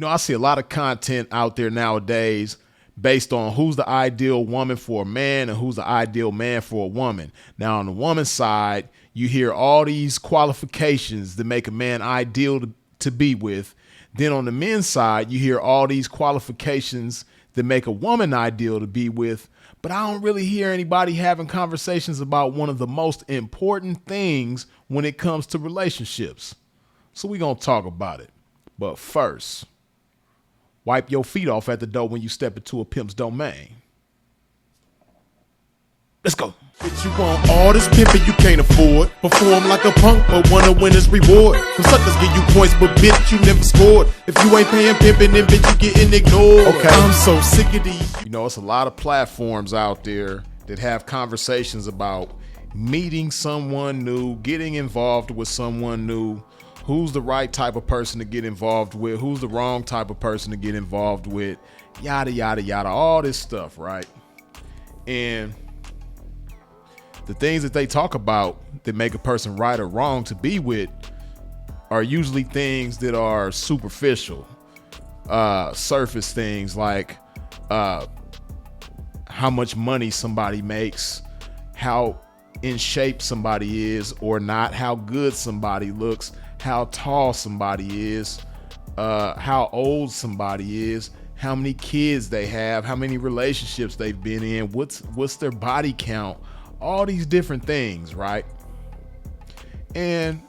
I see a lot of content out there nowadays based on who's the ideal woman for a man and who's the ideal man for a woman. Now, on the woman's side, you hear all these qualifications that make a man ideal to be with. Then on the men's side, you hear all these qualifications that make a woman ideal to be with. But I don't really hear anybody having conversations about one of the most important things when it comes to relationships. So we're going to talk about it. But first, wipe your feet off at the door when you step into a pimp's domain. Let's go. Bitch, you want all this pimping you can't afford. Perform like a punk, but want a winner's reward. Some suckers give you points, but bitch, you never scored. If you ain't paying pimping, then bitch, you getting ignored. Okay. I'm so sick of these. It's a lot of platforms out there that have conversations about meeting someone new, getting involved with someone new, who's the right type of person to get involved with, who's the wrong type of person to get involved with, yada, yada, yada, all this stuff, right? And the things that they talk about that make a person right or wrong to be with are usually things that are superficial, surface things like how much money somebody makes, how in shape somebody is or not, how good somebody looks, how tall somebody is, how old somebody is, how many kids they have, how many relationships they've been in, what's their body count, all these different things, right? And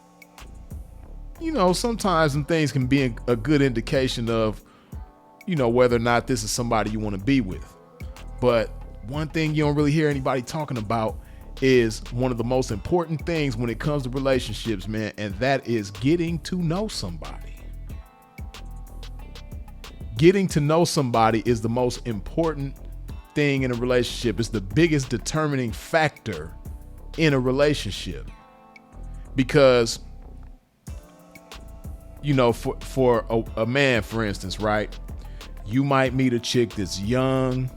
sometimes some things can be a good indication of whether or not this is somebody you want to be with. But one thing you don't really hear anybody talking about is one of the most important things when it comes to relationships, man, and that is getting to know somebody. Getting to know somebody is the most important thing in a relationship. It's the biggest determining factor in a relationship. Because, for a man, for instance, right? You might meet a chick that's young,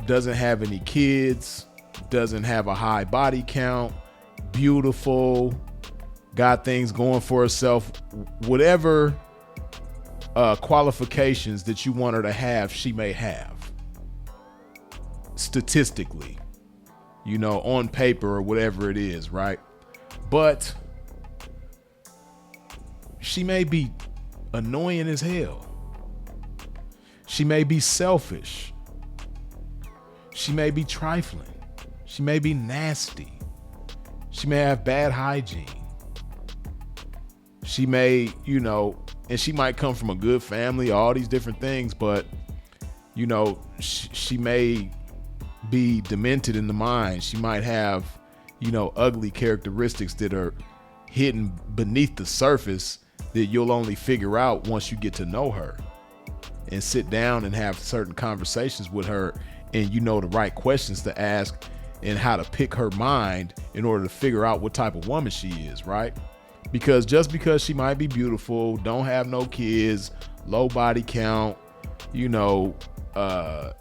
doesn't have any kids, doesn't have a high body count, beautiful, got things going for herself, whatever qualifications that you want her to have, she may have. Statistically, on paper or whatever it is, right? But she may be annoying as hell. She may be selfish. She may be trifling. She may be nasty. She may have bad hygiene. She may, and she might come from a good family, all these different things, but, she may be demented in the mind. She might have, ugly characteristics that are hidden beneath the surface that you'll only figure out once you get to know her and sit down and have certain conversations with her, and the right questions to ask and how to pick her mind in order to figure out what type of woman she is, right? Because just because she might be beautiful, don't have no kids, low body count,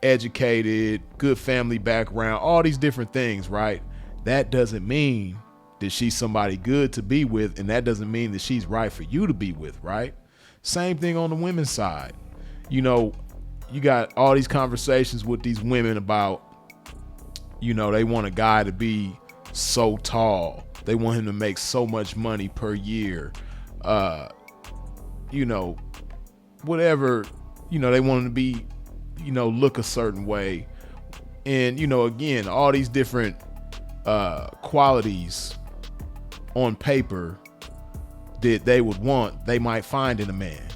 educated, good family background, all these different things, right? That doesn't mean that she's somebody good to be with, and that doesn't mean that she's right for you to be with, right? Same thing on the women's side. You got all these conversations with these women about, they want a guy to be so tall. They want him to make so much money per year. Whatever, they want him to be, look a certain way. And, again, all these different qualities on paper that they would want, they might find in a man.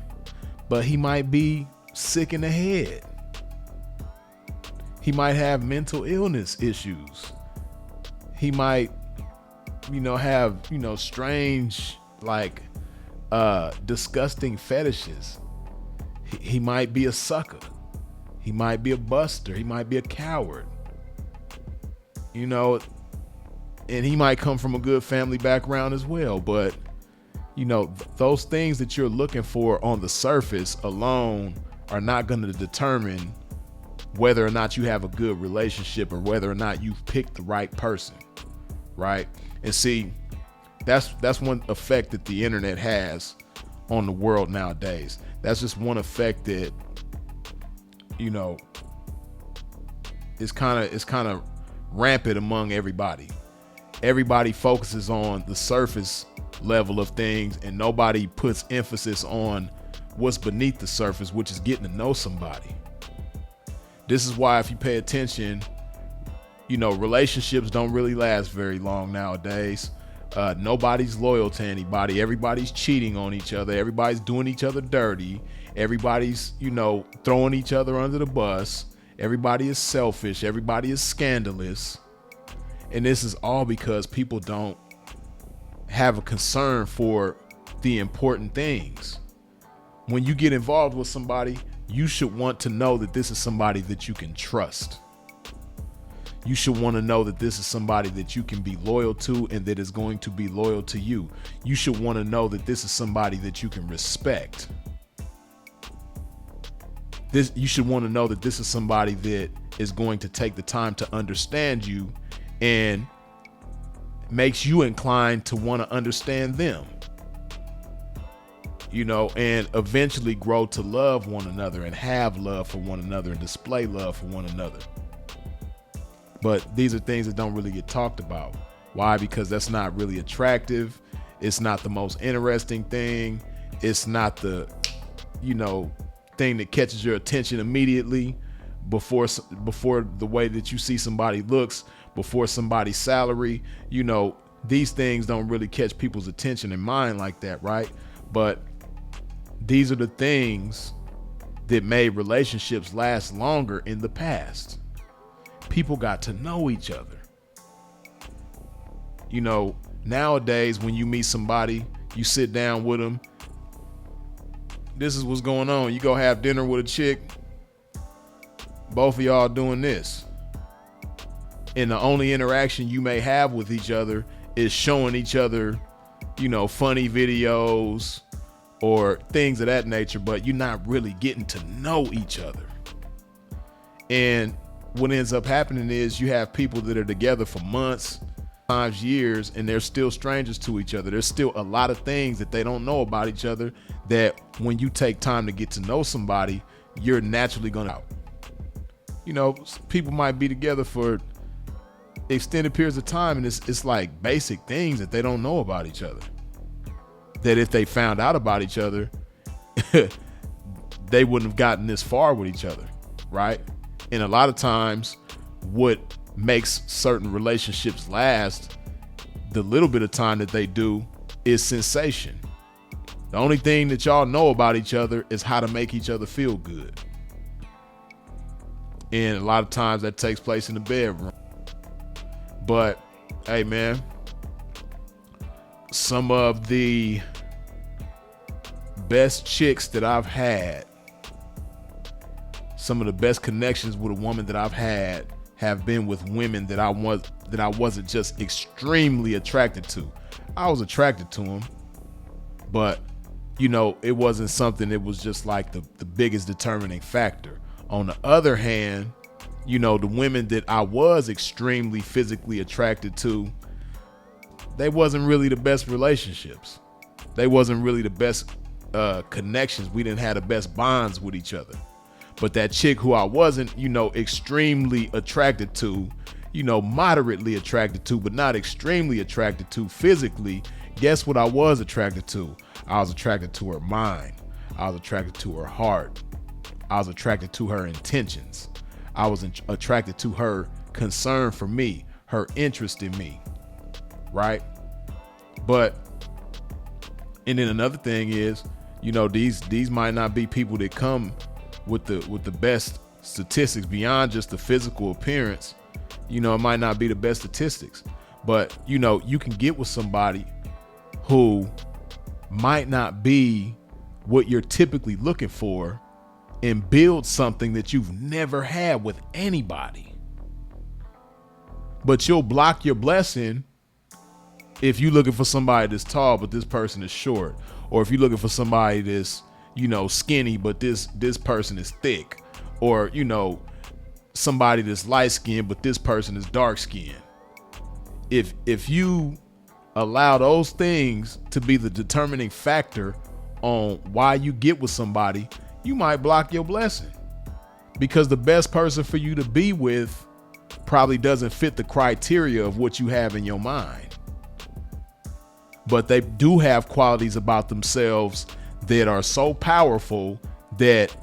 But he might be sick in the head. He might have mental illness issues. He might, have, strange, disgusting fetishes. He might be a sucker. He might be a buster. He might be a coward. And he might come from a good family background as well. But, those things that you're looking for on the surface alone are not going to determine whether or not you have a good relationship or whether or not you've picked the right person, right? And see, that's one effect that the internet has on the world nowadays. That's just one effect that, you know, is kind of rampant among everybody. Everybody focuses on the surface level of things, and nobody puts emphasis on what's beneath the surface, which is getting to know somebody. This is why, if you pay attention, you know, relationships don't really last very long nowadays. Nobody's loyal to anybody. Everybody's cheating on each other. Everybody's doing each other dirty. Everybody's, you know, throwing each other under the bus. Everybody is selfish. Everybody is scandalous. And this is all because people don't have a concern for the important things. When you get involved with somebody, you should want to know that this is somebody that you can trust. You should want to know that this is somebody that you can be loyal to and that is going to be loyal to you. You should want to know that this is somebody that you can respect. You should want to know that this is somebody that is going to take the time to understand you and makes you inclined to want to understand them. You know, and eventually grow to love one another and have love for one another and display love for one another. But these are things that don't really get talked about. Why? Because that's not really attractive. It's not the most interesting thing. It's not the, you know, thing that catches your attention immediately before the way that you see somebody looks, before somebody's salary. You know, these things don't really catch people's attention and mind like that, right? But these are the things that made relationships last longer in the past. People got to know each other. You know, nowadays when you meet somebody, you sit down with them. This is what's going on. You go have dinner with a chick. Both of y'all doing this. And the only interaction you may have with each other is showing each other, you know, funny videos or things of that nature, but you're not really getting to know each other. And what ends up happening is you have people that are together for months, sometimes years, and they're still strangers to each other. There's still a lot of things that they don't know about each other that when you take time to get to know somebody, you're naturally going to, you know, people might be together for extended periods of time, and it's like basic things that they don't know about each other, that if they found out about each other, they wouldn't have gotten this far with each other, right? And a lot of times what makes certain relationships last the little bit of time that they do is sensation. The only thing that y'all know about each other is how to make each other feel good. And a lot of times that takes place in the bedroom. But hey, man, some of the best chicks that I've had, some of the best connections with a woman that I've had have been with women that I wasn't just extremely attracted to. I was attracted to them, but you know, it wasn't something that was just like the biggest determining factor. On the other hand, you know, the women that I was extremely physically attracted to, they wasn't really the best relationships. They wasn't really the best connections. We didn't have the best bonds with each other. But that chick who I wasn't, you know, extremely attracted to, you know, moderately attracted to, but not extremely attracted to physically, guess what I was attracted to? I was attracted to her mind. I was attracted to her heart. I was attracted to her intentions. I was attracted to her concern for me, her interest in me, right? And then another thing is, you know, these might not be people that come with the best statistics beyond just the physical appearance. You know, it might not be the best statistics, but you know, you can get with somebody who might not be what you're typically looking for and build something that you've never had with anybody. But you'll block your blessing if you're looking for somebody that's tall, but this person is short. Or if you're looking for somebody that's, you know, skinny, but this person is thick. Or, you know, somebody that's light skinned, but this person is dark skinned. If you allow those things to be the determining factor on why you get with somebody, you might block your blessing. Because the best person for you to be with probably doesn't fit the criteria of what you have in your mind. But they do have qualities about themselves that are so powerful that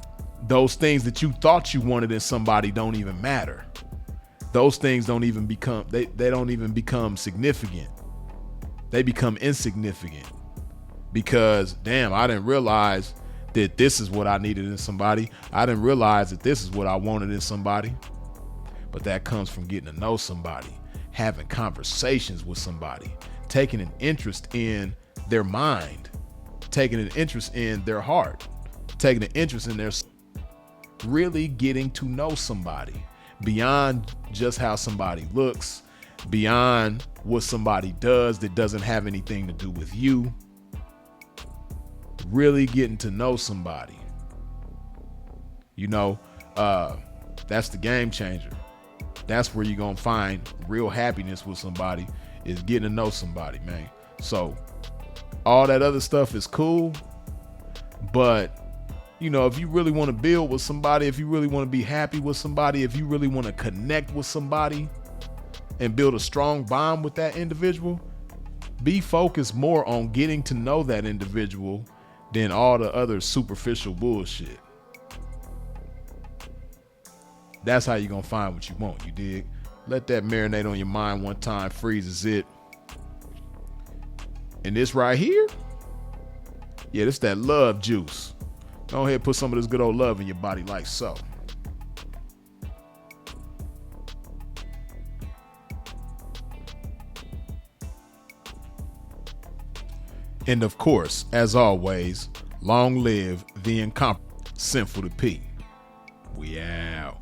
those things that you thought you wanted in somebody don't even matter. Those things don't even become, they don't even become significant. They become insignificant because, damn, I didn't realize that this is what I needed in somebody. I didn't realize that this is what I wanted in somebody. But that comes from getting to know somebody, having conversations with somebody, taking an interest in their mind, taking an interest in their heart, taking an interest in their, really getting to know somebody beyond just how somebody looks, beyond what somebody does that doesn't have anything to do with you. Really getting to know somebody. You know, that's the game changer. That's where you're gonna find real happiness with somebody, is getting to know somebody, man. So all that other stuff is cool, but you know, if you really want to build with somebody, if you really want to be happy with somebody, if you really want to connect with somebody and build a strong bond with that individual, be focused more on getting to know that individual than all the other superficial bullshit. That's how you're gonna find what you want, you dig? Let that marinate on your mind one time, freezes it. And this right here, yeah, this that love juice. Go ahead and put some of this good old love in your body like so. And of course, as always, long live the incomparable Sinful to P. We out.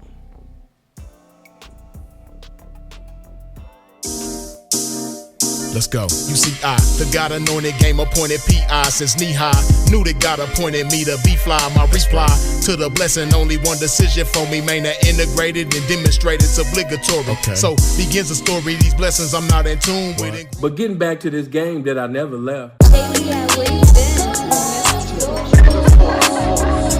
Let's go. You see, I, the God anointed, game appointed PI since knee high. Knew that God appointed me to be fly. My reply to the blessing, only one decision for me, man, to integrated and demonstrated. It's obligatory. Okay. So begins the story. These blessings I'm not in tune with. But getting back to this game that I never left. Hey, yeah, where you been?